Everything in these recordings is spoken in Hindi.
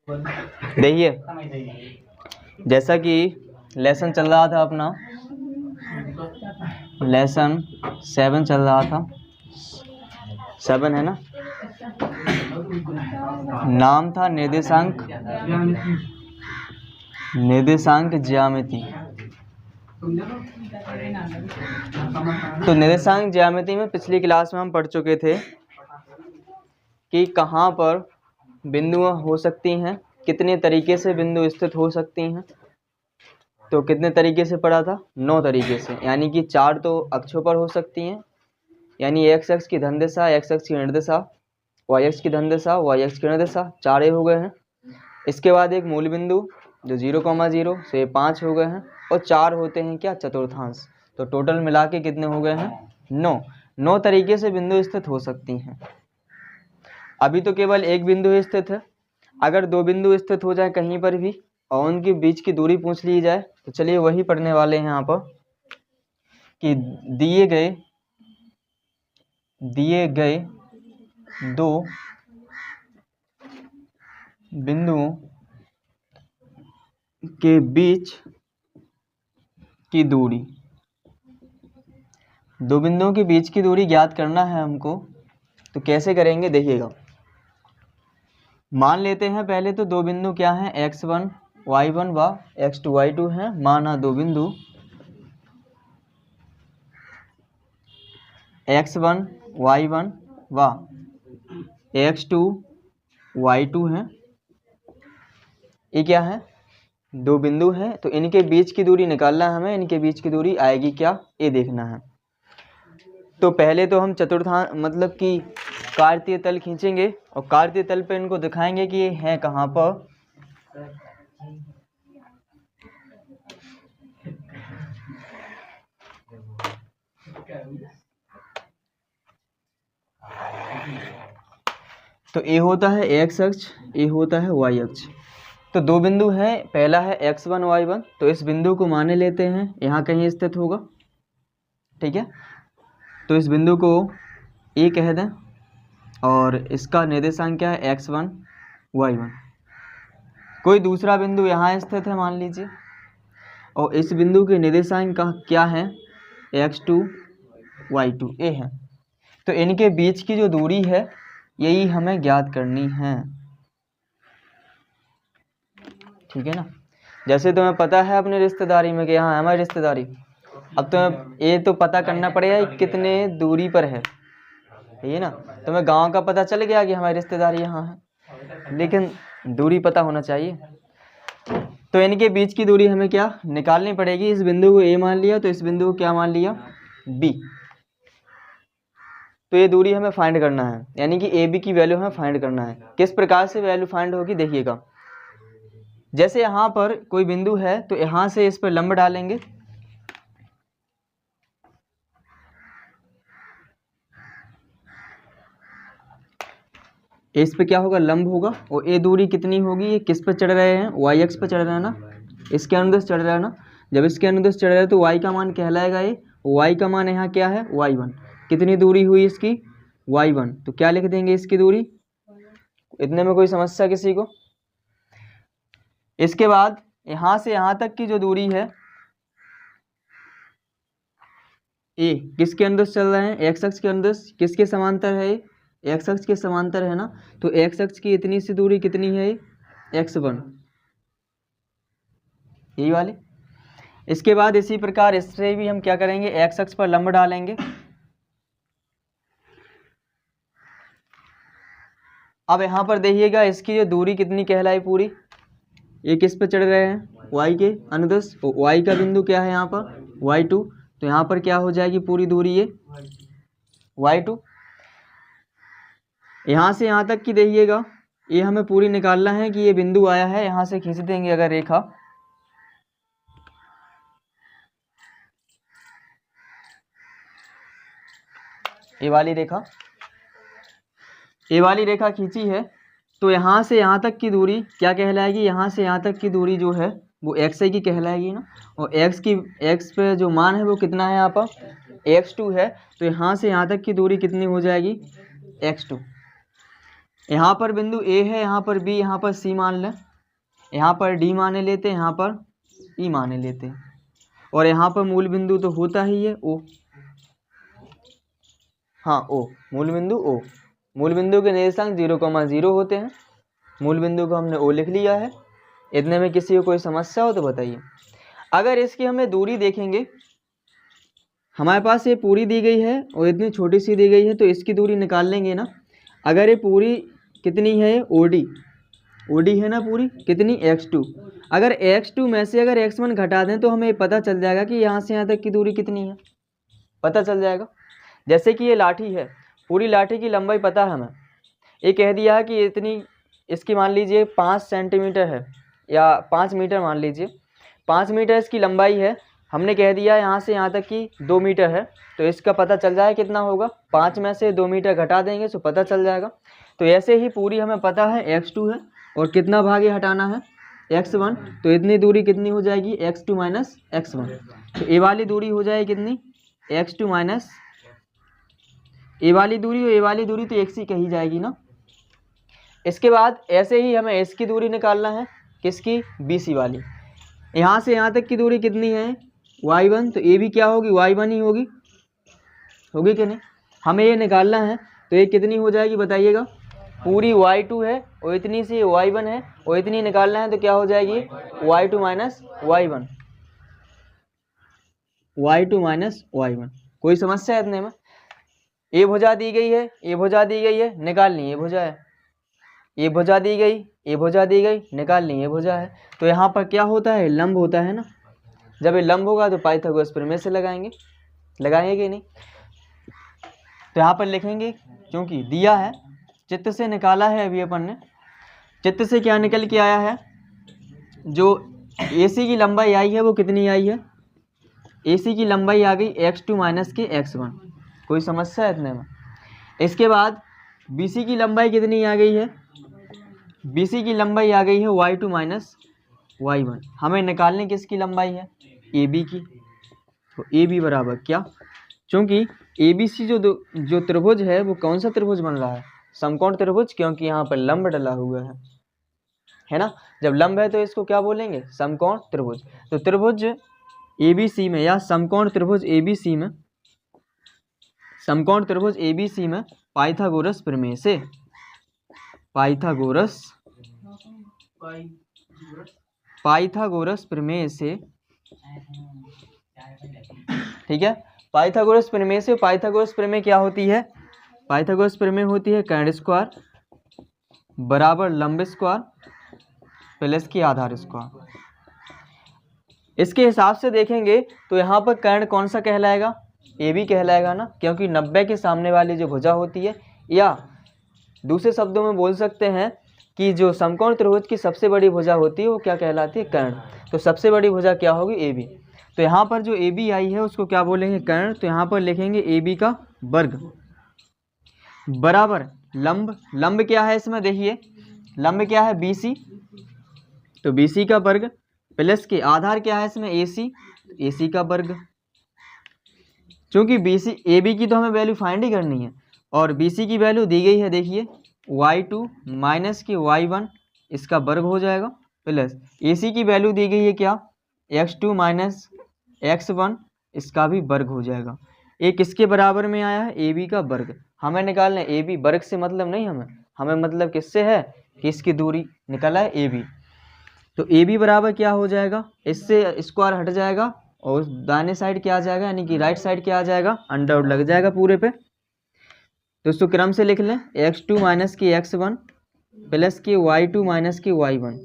देखिए, जैसा कि लेसन चल रहा था अपना, लेसन 7 चल रहा था, 7 है ना, नाम था निर्देशांक ज्यामिति। तो निर्देशांक ज्यामिति में पिछली क्लास में हम पढ़ चुके थे कि कहाँ पर बिंदुआं हो सकती हैं, कितने तरीके से बिंदु स्थित हो सकती हैं। तो कितने तरीके से पढ़ा था? 9 तरीके से, यानी कि 4 तो अक्षों पर हो सकती हैं, यानी x अक्ष की धन दिशा, x अक्ष की ऋण दिशा, y अक्ष की धन दिशा, y अक्ष की ऋण दिशा, 4 हो गए हैं। इसके बाद एक मूल बिंदु जो 0,0 से 5 हो गए हैं, और 4 होते हैं क्या? चतुर्थांश। तो टोटल मिला के कितने हो गए हैं? 9 तरीके से बिंदु स्थित हो सकती हैं। अभी तो केवल एक बिंदु ही स्थित है। अगर 2 बिंदु स्थित हो जाए कहीं पर भी और उनके बीच की दूरी पूछ ली जाए, तो चलिए वही पढ़ने वाले हैं यहाँ पर कि दिए गए 2 बिंदुओं के बीच की दूरी, 2 बिंदुओं के बीच की दूरी ज्ञात करना है हमको। तो कैसे करेंगे देखिएगा। मान लेते हैं पहले तो 2 बिंदु क्या हैं? x1 y1 व x2 y2 हैं। माना 2 बिंदु x1 y1 व x2 y2 हैं। ये क्या है? 2 बिंदु हैं। तो इनके बीच की दूरी निकालना है हमें। इनके बीच की दूरी आएगी क्या, ये देखना है। तो पहले तो हम चतुर्थांश मतलब कि कार्तीय तल खींचेंगे और कार्तीय तल पे इनको दिखाएंगे कि ये है कहाँ पर। तो ये होता है x अक्ष, ये होता है y अक्ष। तो 2 बिंदु हैं, पहला है x1 y1। तो इस बिंदु को मान लेते हैं यहाँ कहीं स्थित होगा, ठीक है। तो इस बिंदु को ए कह दें और इसका निर्देशांक क्या है? x1 y1। कोई दूसरा बिंदु यहाँ स्थित है मान लीजिए, और इस बिंदु के निर्देशांक का क्या है? x2 y2 ए है। तो इनके बीच की जो दूरी है यही हमें ज्ञात करनी है, ठीक है ना। जैसे तुम्हें पता है अपनी रिश्तेदारी में कि यहाँ हमारी रिश्तेदारी, अब तुम्हें ये तो पता करना पड़ेगा कितने दूरी पर है, ये ना। तुम्हें गांव का पता चल गया कि हमारी रिश्तेदारी यहाँ है, लेकिन दूरी पता होना चाहिए। तो इनके बीच की दूरी हमें क्या निकालनी पड़ेगी? इस बिंदु को ए मान लिया, तो इस बिंदु को क्या मान लिया? बी। तो ये दूरी हमें फाइंड करना है, यानी कि ए बी की वैल्यू हमें फाइंड करना है। किस प्रकार से वैल्यू फाइंड होगी देखिएगा। जैसे यहाँ पर कोई बिंदु है तो यहाँ से इस पर लंब डालेंगे, इस पे क्या होगा? लंब होगा। और ये दूरी कितनी होगी? ये किस पे चढ़ रहे हैं? y अक्ष पे चढ़ रहे हैं ना, इसके अनुदिश चढ़ रहा है ना। जब इसके अनुदिश चढ़ रहा है तो y का मान कहलाएगा ये, y का मान यहाँ क्या है? y1। कितनी दूरी हुई इसकी? y1। तो क्या लिख देंगे इसकी दूरी? इतने में कोई समस्या किसी को? इसके बाद यहाँ से यहाँ तक की जो दूरी है ए, किसके अनुदिश चल रहे हैं? x अक्ष के अनुदिश। किसके समांतर है ये? x अक्ष के समांतर है ना। तो x अक्ष की इतनी सी दूरी कितनी है? x1, यही वाले। इसके बाद इसी प्रकार इससे भी हम क्या करेंगे? x अक्ष पर लंब डालेंगे। अब यहाँ पर देखिएगा इसकी जो दूरी कितनी कहलाई पूरी, ये किस पे चढ़ रहे हैं? y के अनुदिश। y का बिंदु क्या है यहाँ पर? y2। तो यहाँ पर क्या हो जाएगी पूरी दूरी? ये y2। यहाँ से यहाँ तक की देखिएगा, ये हमें पूरी निकालना है कि ये बिंदु आया है, यहाँ से खींच देंगे अगर रेखा, ये वाली रेखा खींची है। तो यहाँ से यहाँ तक की दूरी क्या कहलाएगी? यहाँ से यहाँ तक की दूरी जो है वो x की कहलाएगी ना। और x पे जो मान है वो कितना है? यहाँ पर x2 है। तो यहाँ से यहाँ तक की दूरी कितनी हो जाएगी? x2। यहाँ पर बिंदु ए है, यहाँ पर बी, यहाँ पर सी मान लें, यहाँ पर डी माने लेते हैं, यहाँ पर ई माने लेते हैं, और यहाँ पर मूल बिंदु तो होता ही है ओ। हाँ ओ, मूल बिंदु ओ। मूल बिंदु के निर्देशांक 0,0 होते हैं। मूल बिंदु को हमने ओ लिख लिया है। इतने में किसी को कोई समस्या हो तो बताइए। अगर इसकी हमें दूरी देखेंगे, हमारे पास ये पूरी दी गई है और इतनी छोटी सी दी गई है, तो इसकी दूरी निकाल लेंगे ना। अगर ये पूरी कितनी है, ओडी, ओडी है ना पूरी, कितनी x2। अगर x2 में से अगर x1 घटा दें तो हमें पता चल जाएगा कि यहाँ से यहाँ तक की दूरी कितनी है, पता चल जाएगा। जैसे कि ये लाठी है, पूरी लाठी की लंबाई पता है हमें, ये कह दिया है कि इतनी, इसकी मान लीजिए 5 सेंटीमीटर है या 5 मीटर मान लीजिए, 5 मीटर इसकी लंबाई है। हमने कह दिया यहाँ से यहाँ तक कि 2 मीटर है, तो इसका पता चल जाए कितना होगा। 5 में से 2 मीटर घटा देंगे तो पता चल जाएगा। तो ऐसे ही पूरी हमें पता है x2 है और कितना भाग ये हटाना है, x1, तो इतनी दूरी कितनी हो जाएगी, x2 माइनस x1। तो ये वाली दूरी हो जाएगी कितनी, x2 माइनस ए वाली दूरी, और ए वाली दूरी तो एक सी कही जाएगी ना। इसके बाद ऐसे ही हमें इसकी दूरी निकालना है, किसकी, BC वाली। यहाँ से यहाँ तक की दूरी कितनी है, y1, तो ये भी क्या होगी, y1 ही होगी, होगी कि नहीं। हमें ये निकालना है, तो ये कितनी हो जाएगी बताइएगा, पूरी y2 है और इतनी सी y1 है, और इतनी निकालना है तो क्या हो जाएगी, y2 minus y1, y2 minus y1। कोई समस्या है इतने में। ये भुजा दी गई है, ये भुजा दी गई है, निकालनी ये भुजा है, ये भुजा दी गई, ये भुजा दी गई, निकालनी ये भुजा है। तो यहाँ पर क्या होता है, लंब होता है ना। जब ये लंब होगा तो पाइथागोरस प्रमेय से लगाएंगे, लगाएंगे कि नहीं। तो यहाँ पर लिखेंगे, क्योंकि दिया है, चित्र से निकाला है अभी अपन ने। चित्र से क्या निकल के आया है, जो AC की लंबाई आई है वो कितनी आई है, AC की लंबाई आ गई x2 माइनस के x1। कोई समस्या है इतने में। इसके बाद BC की लंबाई कितनी आ गई है, BC की लंबाई आ गई है y2 माइनस y1। हमें निकालने किसकी लंबाई है, AB की। तो AB बराबर क्या, क्योंकि ABC जो त्रिभुज है वो कौन सा त्रिभुज बन रहा है, समकोण त्रिभुज, क्योंकि यहाँ पर लंब डला हुआ है ना। जब लंब है तो इसको क्या बोलेंगे, समकोण त्रिभुज। तो त्रिभुज ABC में, या समकोण त्रिभुज ABC में, समकोण त्रिभुज ABC में पाइथागोरस प्रमेय से, पाइथागोरस प्रमेय से, ठीक है, पाइथागोरस प्रमेय से। पाइथागोरस प्रमेय क्या होती है, पाइथागोरस प्रमेय होती है कर्ण स्क्वायर बराबर लंब स्क्वायर प्लस की आधार स्क्वायर। इसके हिसाब से देखेंगे तो यहाँ पर कर्ण कौन सा कहलाएगा, AB कहलाएगा ना, क्योंकि 90 के सामने वाली जो भुजा होती है, या दूसरे शब्दों में बोल सकते हैं कि जो समकोण त्रिभुज की सबसे बड़ी भुजा होती है वो क्या कहलाती है, कर्ण। तो सबसे बड़ी भुजा क्या होगी, AB। तो यहाँ पर जो AB आई है उसको क्या बोलेंगे, कर्ण। तो यहाँ पर लिखेंगे AB का वर्ग बराबर लंब, लंब क्या है इसमें देखिए, लंब क्या है BC, तो BC का वर्ग प्लस के आधार क्या है इसमें AC, AC का वर्ग। क्योंकि BC AB की तो हमें वैल्यू फाइंड ही करनी है, और BC की वैल्यू दी गई है, देखिए y2 माइनस की y1, इसका वर्ग हो जाएगा, प्लस AC की वैल्यू दी गई है क्या, x2 माइनस x1, इसका भी वर्ग हो जाएगा। ये किसके बराबर में आया है, AB का वर्ग। हमें निकालना है AB, वर्ग से मतलब नहीं हमें मतलब किससे है कि इसकी दूरी निकला है AB। तो AB बराबर क्या हो जाएगा, इससे स्क्वायर हट जाएगा और दाहिने साइड क्या आ जाएगा, यानी कि राइट साइड क्या आ जाएगा, अंडर लग जाएगा पूरे पे। तो इसको क्रम से लिख लें, x2 माइनस की x1 प्लस की y2 माइनस की y1।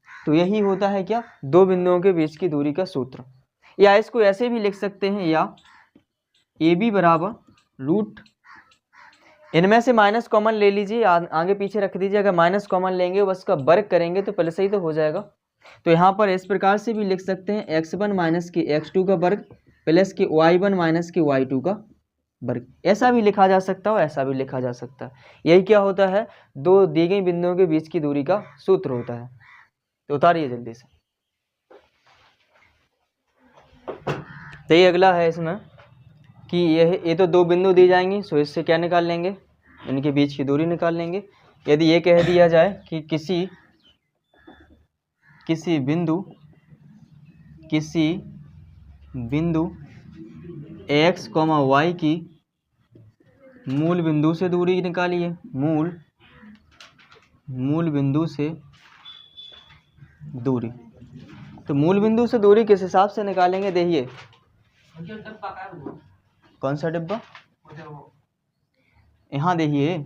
तो यही होता है क्या, दो बिंदुओं के बीच की दूरी का सूत्र। या इसको ऐसे भी लिख सकते हैं, या AB बराबर रूट, इनमें से माइनस कॉमन ले लीजिए, आगे पीछे रख दीजिए। अगर माइनस कॉमन लेंगे बस का वर्ग करेंगे तो प्लस ही तो हो जाएगा। तो यहाँ पर इस प्रकार से भी लिख सकते हैं, x1 माइनस की x2 का वर्ग प्लस की y1 माइनस की y2 का वर्ग। ऐसा भी लिखा जा सकता है, ऐसा भी लिखा जा सकता है। यही क्या होता है, दो दी गई बिंदुओं के बीच की दूरी का सूत्र होता है। तो उतारिए जल्दी से। तो ये अगला है इसमें कि ये तो दो बिंदु दी जाएंगी, सो इससे क्या निकाल लेंगे, इनके बीच की दूरी निकाल लेंगे। यदि ये कह दिया जाए कि किसी बिंदु x, y की मूल बिंदु से दूरी निकालिए। मूल बिंदु से दूरी, तो मूल बिंदु से दूरी किस हिसाब से निकालेंगे? देखिए, कौन सा डिब्बा? यहाँ देखिए,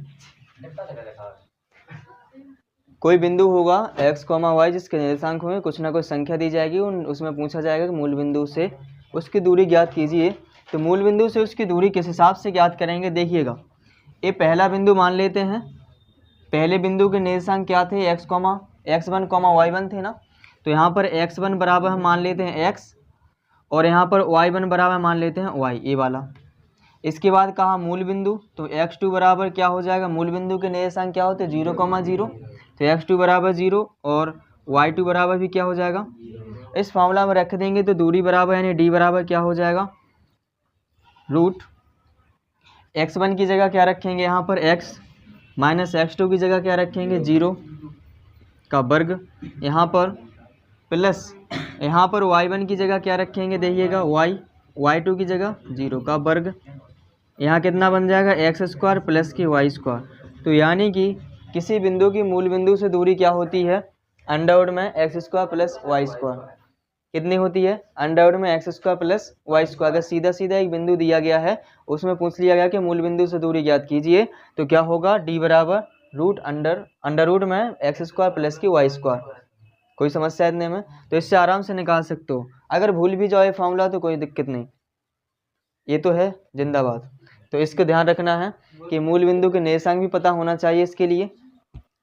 कोई बिंदु होगा x, y जिसके निर्देशांक होंगे, कुछ ना कुछ संख्या दी जाएगी, उसमें पूछा जाएगा कि मूल बिंदु से उसकी दूरी ज्ञात कीजिए। तो मूल बिंदु से उसकी दूरी किस हिसाब से ज्ञात करेंगे? देखिएगा, ये पहला बिंदु मान लेते हैं। पहले बिंदु के निर्देशांक क्या थे? x1, y1 थे ना। तो यहाँ पर x1 बराबर हम मान लेते हैं x, और यहाँ पर y1 बराबर मान लेते हैं y, ये वाला। इसके बाद कहा मूल बिंदु, तो x2 बराबर क्या हो जाएगा? मूल बिंदु के निर्देशांक क्या होते हैं? 0, 0, तो x2 बराबर 0 और y2 बराबर भी क्या हो जाएगा? इस फॉर्मूला में रख देंगे तो दूरी बराबर यानी d बराबर क्या हो जाएगा? रूट x1 की जगह क्या रखेंगे? यहाँ पर x माइनस x2 की जगह क्या रखेंगे? 0 का वर्ग, यहाँ पर प्लस यहाँ पर y1 की जगह क्या रखेंगे? देखिएगा, y2 की जगह 0 का वर्ग। यहाँ कितना बन जाएगा? x² प्लस की y²। तो यानी कि किसी बिंदु की मूल बिंदु से दूरी क्या होती है? अंडरवुड में x² प्लस y²। कितनी होती है? अंडरवुड में x² प्लस y²। अगर सीधा सीधा एक बिंदु दिया गया है, उसमें पूछ लिया गया कि मूल बिंदु से दूरी ज्ञात कीजिए, तो क्या होगा? d बराबर रूट अंडरवुड में x² प्लस की y²। कोई समस्या इतने में? तो इससे आराम से निकाल सकते हो। अगर भूल भी जाओ ये फॉर्मूला तो कोई दिक्कत नहीं, ये तो है जिंदाबाद। तो इसको ध्यान रखना है कि मूल बिंदु के निर्देशांक भी पता होना चाहिए इसके लिए,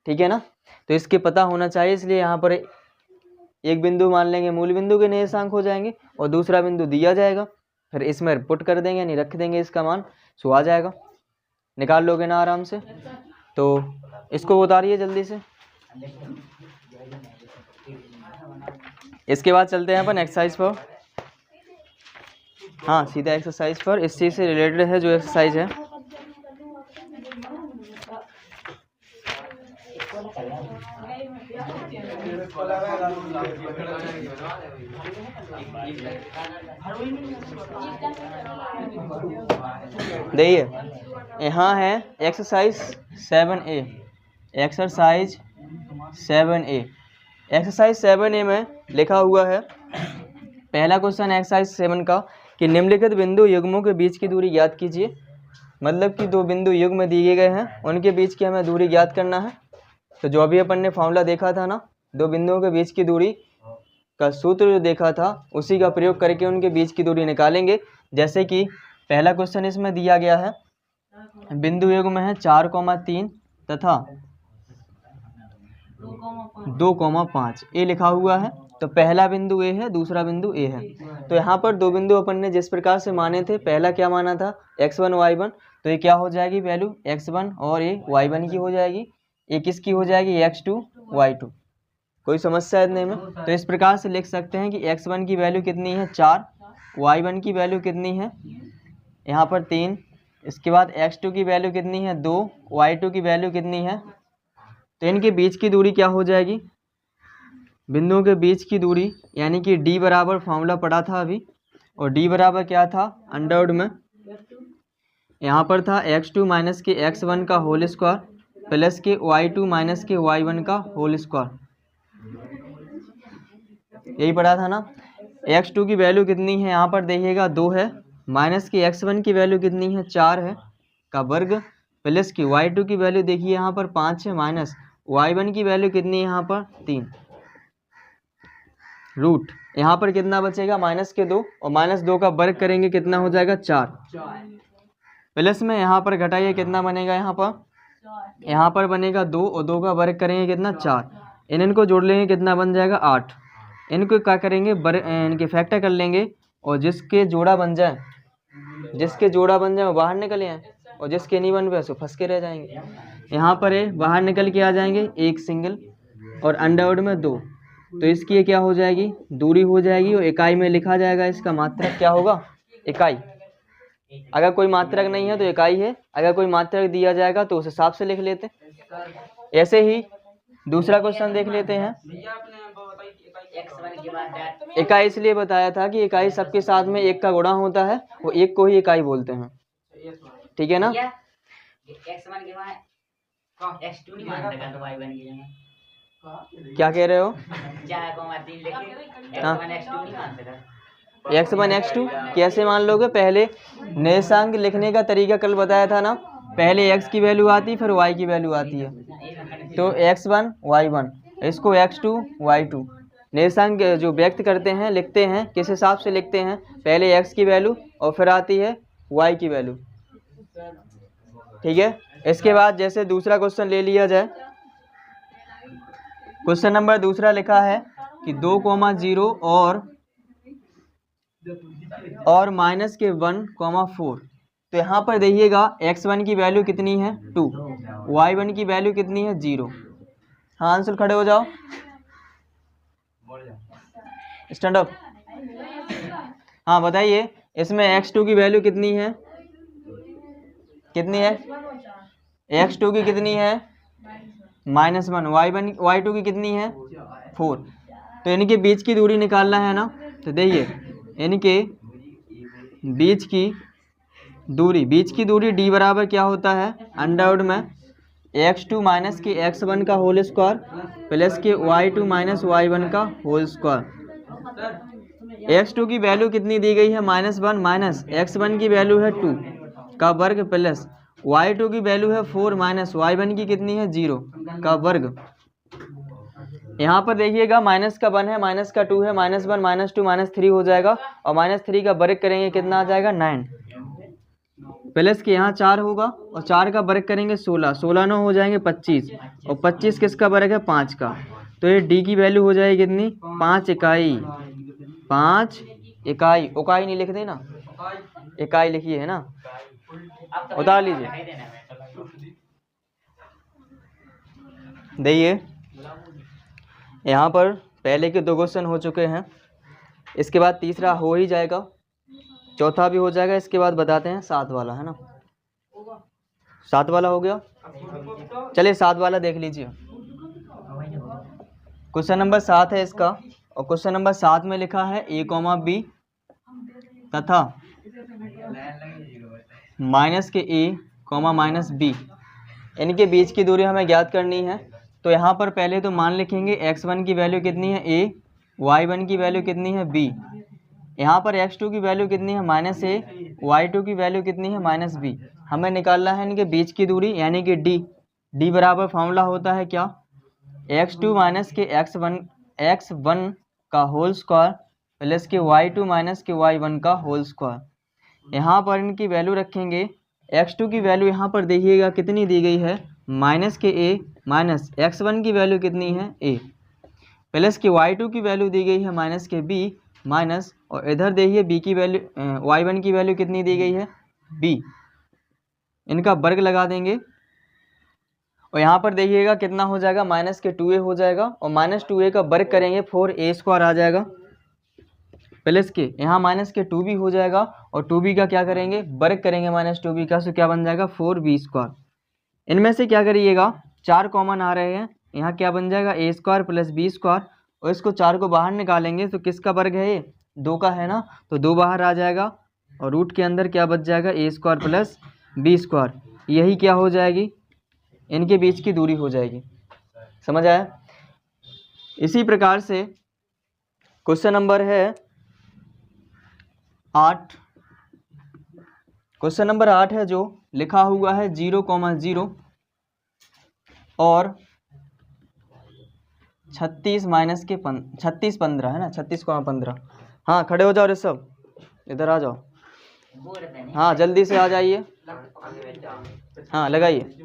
ठीक है ना। तो इसके पता होना चाहिए, इसलिए यहाँ पर एक बिंदु मान लेंगे, मूल बिंदु के निर्देशांक हो जाएंगे, और दूसरा बिंदु दिया जाएगा, फिर इसमें पुट कर देंगे यानी रख देंगे इसका मान, सो आ जाएगा। निकाल लोगे ना आराम से। तो इसको उतारिए जल्दी से। इसके बाद चलते हैं अपन एक्सरसाइज पर। हाँ, सीधा एक्सरसाइज पर, इस चीज़ से रिलेटेड है जो एक्सरसाइज है। देखिए, यहाँ है एक्सरसाइज 7A। एक्सरसाइज 7A में लिखा हुआ है, पहला क्वेश्चन एक्सरसाइज 7 का, कि निम्नलिखित बिंदु युग्मों के बीच की दूरी ज्ञात कीजिए। मतलब कि दो बिंदु युग्म दिए गए हैं, उनके बीच की हमें दूरी ज्ञात करना है। तो जो अभी अपन ने फॉर्मूला देखा था ना, दो बिंदुओं के बीच की दूरी का सूत्र जो देखा था, उसी का प्रयोग करके उनके बीच की दूरी निकालेंगे। जैसे कि पहला क्वेश्चन इसमें दिया गया है, बिंदु युग्म है 4,3 तथा 2,5, ये लिखा हुआ है। तो पहला बिंदु ए है, दूसरा बिंदु ए है। तो यहाँ पर दो बिंदु अपन ने जिस प्रकार से माने थे, पहला क्या माना था? x1 y1, तो ये क्या हो जाएगी वैल्यू? x1 और ये y1 की हो जाएगी। ये किसकी हो जाएगी? x2 y2। कोई समस्या इतने में? तो इस प्रकार से लिख सकते हैं कि x1 की वैल्यू कितनी है? 4, y1 की वैल्यू कितनी है? यहाँ पर 3। इसके बाद x2 की वैल्यू कितनी है? 2, y2 की वैल्यू कितनी है? तो इनके बीच की दूरी क्या हो जाएगी? बिंदुओं के बीच की दूरी यानी कि d बराबर, फॉर्मूला पढ़ा था अभी, और d बराबर क्या था? अंडरवुड में यहाँ पर था x2 माइनस के x1 का होल स्क्वायर प्लस के y2 माइनस के y1 का होल स्क्वायर, यही पढ़ा था ना। x2 की वैल्यू कितनी है? यहाँ पर देखिएगा 2 है, माइनस की x1 की वैल्यू कितनी है? 4 है का वर्ग, प्लस की y2 की वैल्यू देखिए यहाँ पर 5 है, माइनस y1 की वैल्यू कितनी है? यहाँ पर 3। रूट यहाँ पर कितना बचेगा? माइनस के 2, और माइनस 2 का वर्ग करेंगे कितना हो जाएगा? 4। प्लस में यहाँ पर घटाइए, कितना बनेगा? यहाँ पर बनेगा 2, और 2 का वर्ग करेंगे कितना? 4। इनको जोड़ लेंगे, कितना बन जाएगा? 8। इनको क्या करेंगे? इनके फैक्टर कर लेंगे, और जिसके जोड़ा बन जाए वो बाहर निकल आए, और जिसके नहीं बन पाए सो फंस के रह जाएंगे। यहाँ पर ये बाहर निकल के आ जाएंगे, एक सिंगल और अंडरवुड में 2। तो इसकी ये क्या हो जाएगी? दूरी हो जाएगी, और इकाई में लिखा जाएगा। इसका मात्रक क्या होगा? इकाई। अगर कोई मात्रक नहीं है तो इकाई है, अगर कोई मात्रक दिया जाएगा तो उस हिसाब से लिख लेते। ऐसे ही दूसरा क्वेश्चन देख लेते हैं। इकाई इसलिए बताया था कि इकाई सबके साथ में एक का गुणा होता है, वो एक को ही इकाई बोलते हैं, ठीक है ना। क्या कह रहे हो? x1 x2 कैसे मान लोगे? पहले निर्देशांक लिखने का तरीका कल बताया था ना, पहले x की वैल्यू आती फिर y की वैल्यू आती है, तो x1 y1, इसको x2 y2। निर्देशांक जो व्यक्त करते हैं, लिखते हैं, किस हिसाब से लिखते हैं? पहले x की वैल्यू और फिर आती है y की वैल्यू, ठीक है। इसके बाद जैसे दूसरा क्वेश्चन ले लिया जाए, क्वेश्चन नंबर दूसरा लिखा है कि 2,0 और माइनस के 1,4। तो यहाँ पर देखिएगा x1 की वैल्यू कितनी है 2, y1 की वैल्यू कितनी है 0। हाँ आंसर, खड़े हो जाओ, स्टैंड अप। हाँ बताइए, इसमें x2 की वैल्यू कितनी है? कितनी है? x2 की कितनी है? -1। y2 की कितनी है? 4। तो इनके बीच की दूरी निकालना है ना, तो देखिए इनके बीच की दूरी d बराबर क्या होता है? अंडर में x2 माइनस के x1 का होल स्क्वायर प्लस के y2 माइनस y1 का होल स्क्वायर। x2 की वैल्यू कितनी दी गई है? -1 माइनस x1 की वैल्यू है 2 का वर्ग प्लस y2 की वैल्यू है 4 माइनस y1 की कितनी है 0 का वर्ग। यहाँ पर देखिएगा माइनस का 1 है, माइनस का 2 है, -1 -2 -3 हो जाएगा, और -3 का वर्ग करेंगे कितना आ जाएगा 9, प्लस के यहाँ 4 होगा और 4 का वर्ग करेंगे 16, 16 9 हो जाएंगे 25, और 25 किसका वर्ग है? 5 का। तो ये डी की वैल्यू हो जाएगी कितनी? 5 इकाई। 5 इकाई, उकाई नहीं लिख देना, इकाई लिखिए है ना, उतार लीजिए। देखिए यहाँ पर पहले के 2 क्वेश्चन हो चुके हैं, इसके बाद तीसरा हो ही जाएगा, चौथा भी हो जाएगा। इसके बाद बताते हैं 7 वाला, है ना। 7 वाला हो गया, चलिए 7 वाला देख लीजिए। क्वेश्चन नंबर 7 है इसका, और क्वेश्चन नंबर 7 में लिखा है a, b तथा माइनस के a, माइनस b, इनके बीच की दूरी हमें ज्ञात करनी है। तो यहाँ पर पहले तो मान लिखेंगे x1 की वैल्यू कितनी है a, y1 की वैल्यू कितनी है b, यहाँ पर x2 की वैल्यू कितनी है -a, y2 की वैल्यू कितनी है -b। हमें निकालना है इनके बीच की दूरी, यानी कि d बराबर फॉर्मूला होता है क्या? x2 माइनस के x1 का होल स्क्वायर प्लस के y2 माइनस के y1 का होल स्क्वायर। यहाँ पर इनकी वैल्यू रखेंगे, x2 की वैल्यू यहाँ पर देखिएगा कितनी दी गई है माइनस के a, माइनस x1 की वैल्यू कितनी है a, प्लस के y2 की वैल्यू दी गई है माइनस के b, माइनस, और इधर देखिए b की वैल्यू y1 की वैल्यू कितनी दी गई है b, इनका वर्ग लगा देंगे, और यहाँ पर देखिएगा कितना हो जाएगा माइनस के 2a हो जाएगा, और -2a का वर्ग करेंगे 4a² आ जाएगा, प्लस के यहाँ माइनस के 2b हो जाएगा, और 2b का क्या करेंगे? वर्ग करेंगे -2b का, तो क्या बन जाएगा 4b²। इनमें से क्या करिएगा, 4 कॉमन आ रहे हैं, यहाँ क्या बन जाएगा a² प्लस b², और इसको 4 को बाहर निकालेंगे तो किसका वर्ग है ये? 2 का है ना, तो 2 बाहर आ जाएगा, और रूट के अंदर क्या बच जाएगा a² प्लस b², यही क्या हो जाएगी? इनके बीच की दूरी हो जाएगी। समझ आया? इसी प्रकार से क्वेश्चन नंबर है 8, क्वेश्चन नंबर 8 है जो लिखा हुआ है 0,0 और 36 माइनस के 36 15 है ना, 36,15। हाँ खड़े हो जाओ रे, सब इधर आ जाओ, हाँ जल्दी से आ जाइए, हाँ लगाइए।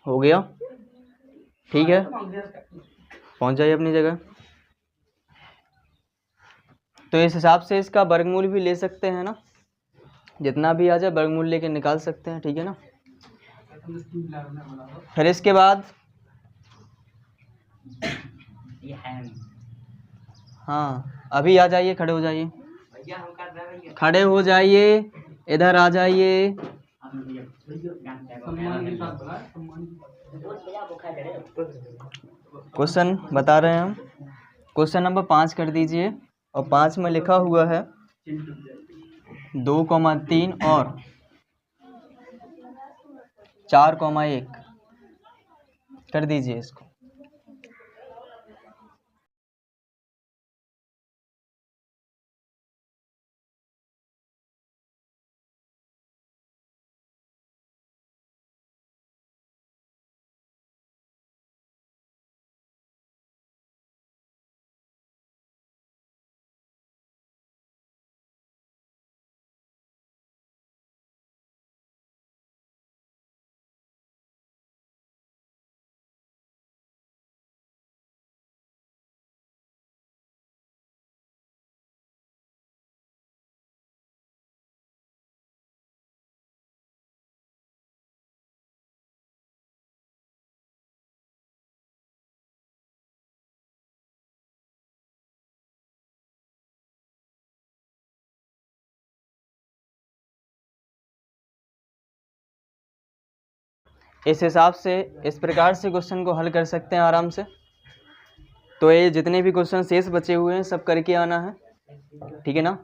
हो गया, ठीक है, पहुंच जाइए अपनी जगह। तो इस हिसाब से इसका वर्गमूल भी ले सकते हैं ना, जितना भी आ जाए वर्गमूल लेके निकाल सकते हैं, ठीक है ना। फिर इसके बाद हाँ अभी आ जाइए, खड़े हो जाइए, खड़े हो जाइए, इधर आ जाइए। क्वेश्चन बता रहे हैं हम, क्वेश्चन नंबर 5 कर दीजिए। और 5 में लिखा हुआ है 2,3 और 4,1 कर दीजिए इसको। इस हिसाब से इस प्रकार से क्वेश्चन को हल कर सकते हैं आराम से। तो ये जितने भी क्वेश्चन शेष बचे हुए हैं सब करके आना है, ठीक है ना।